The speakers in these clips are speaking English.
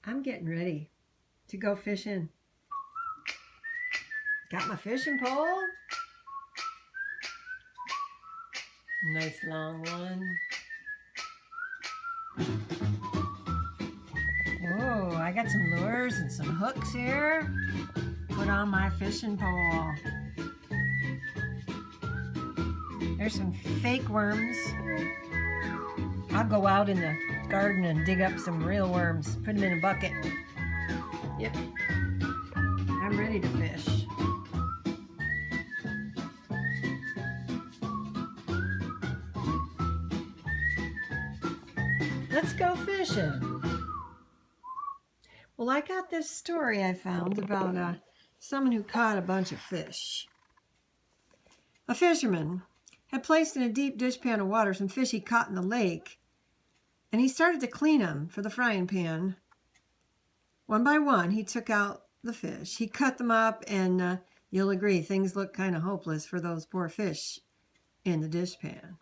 I'm getting ready to go fishing. Got my fishing pole. Nice long one. Whoa, I got some lures and some hooks here. Put on my fishing pole. There's some fake worms. I'll go out in the garden and dig up some real worms. Put them in a bucket. Yep. I'm ready to fish. Let's go fishing. Well, I got this story I found about someone who caught a bunch of fish. A fisherman had placed in a deep dishpan of water some fish he caught in the lake, and he started to clean them for the frying pan. One by one, he took out the fish. He cut them up, and you'll agree, things look kind of hopeless for those poor fish in the dishpan.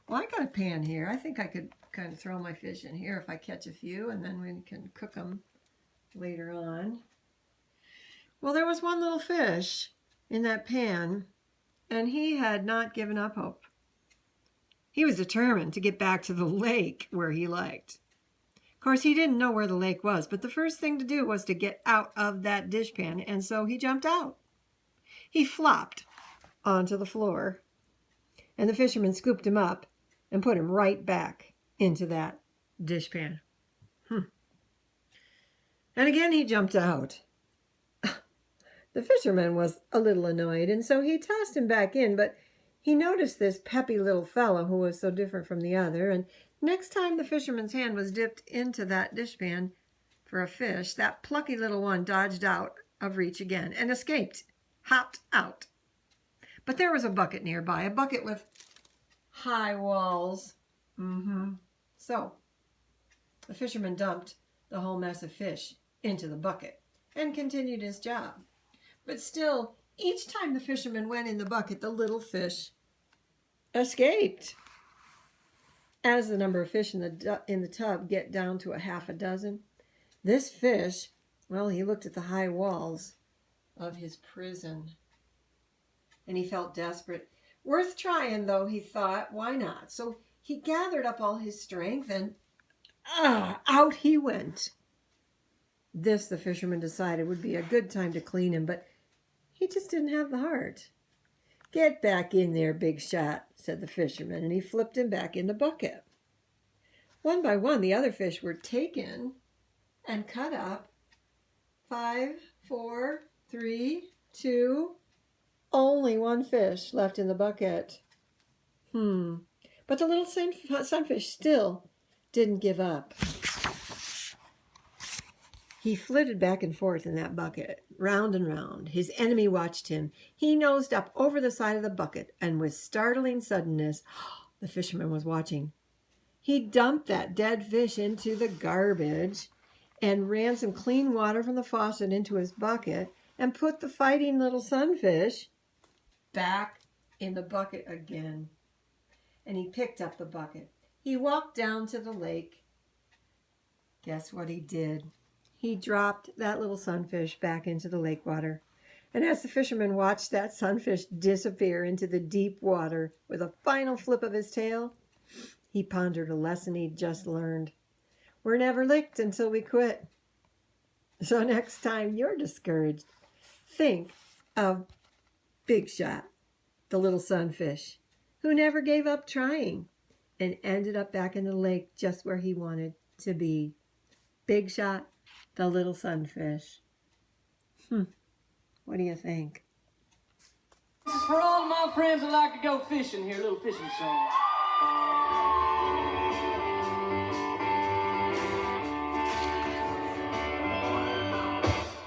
Well, I got a pan here. I think I could kind of throw my fish in here if I catch a few, and then we can cook them later on. Well, there was one little fish in that pan, and he had not given up hope. He was determined to get back to the lake where he liked. Of course, he didn't know where the lake was, but the first thing to do was to get out of that dishpan, and so he jumped out. He flopped onto the floor, and the fisherman scooped him up and put him right back into that dishpan. And again he jumped out. The fisherman was a little annoyed, and so he tossed him back in, but he noticed this peppy little fellow who was so different from the other, and next time the fisherman's hand was dipped into that dishpan for a fish, that plucky little one dodged out of reach again and escaped, hopped out. But there was a bucket nearby, a bucket with high walls. So the fisherman dumped the whole mess of fish into the bucket and continued his job. But still, each time the fisherman went in the bucket, the little fish escaped. As the number of fish in the tub get down to a half a dozen, this fish, well, he looked at the high walls of his prison, and he felt desperate. Worth trying, though, he thought. Why not? So he gathered up all his strength, and out he went. This, the fisherman decided, would be a good time to clean him, but he just didn't have the heart. "Get back in there, big shot," said the fisherman, and he flipped him back in the bucket. One by one, the other fish were taken and cut up. 5, 4, 3, 2, only one fish left in the bucket. But the little sunfish still didn't give up. He flitted back and forth in that bucket, round and round. His enemy watched him. He nosed up over the side of the bucket, and with startling suddenness, the fisherman was watching. He dumped that dead fish into the garbage and ran some clean water from the faucet into his bucket and put the fighting little sunfish back in the bucket again. And he picked up the bucket. He walked down to the lake. Guess what he did? He dropped that little sunfish back into the lake water. And as the fisherman watched that sunfish disappear into the deep water with a final flip of his tail, he pondered a lesson he'd just learned. We're never licked until we quit. So next time you're discouraged, think of Big Shot, the little sunfish, who never gave up trying and ended up back in the lake just where he wanted to be. Big Shot, the little sunfish. What do you think? This is for all my friends that like to go fishing here, a little fishing song.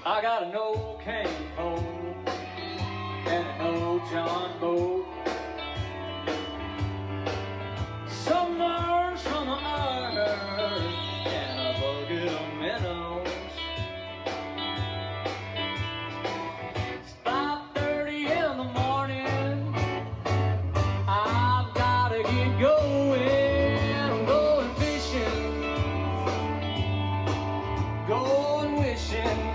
I got an old cane pole and an old John boat. Some worms from the earth and a bucket of minnows. It's 5:30 in the morning. I've gotta get going wishing